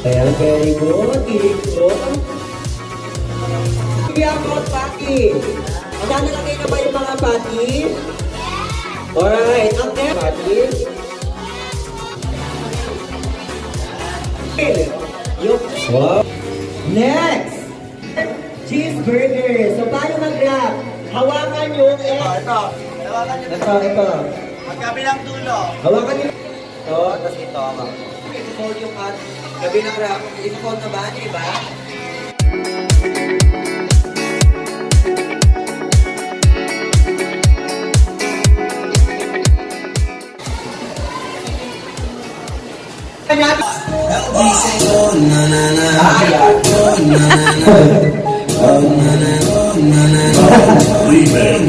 Ayan, very good. Kiddie ko. Yakult patty. Maglalagay na ba yung mga patty? Alright, up there. Patty. Wow. Next! Cheeseburger. So, paano mag-wrap? Hawakan yung Ito. Hawakan nyo. Ito. Magkabilang dulo. Hawakan yung ito. Tapos ito. I-fold yung kabilang wrap. I-fold na ba? Di ba? Oh na na na, oh na na na, oh na na na, oh na na na, remix.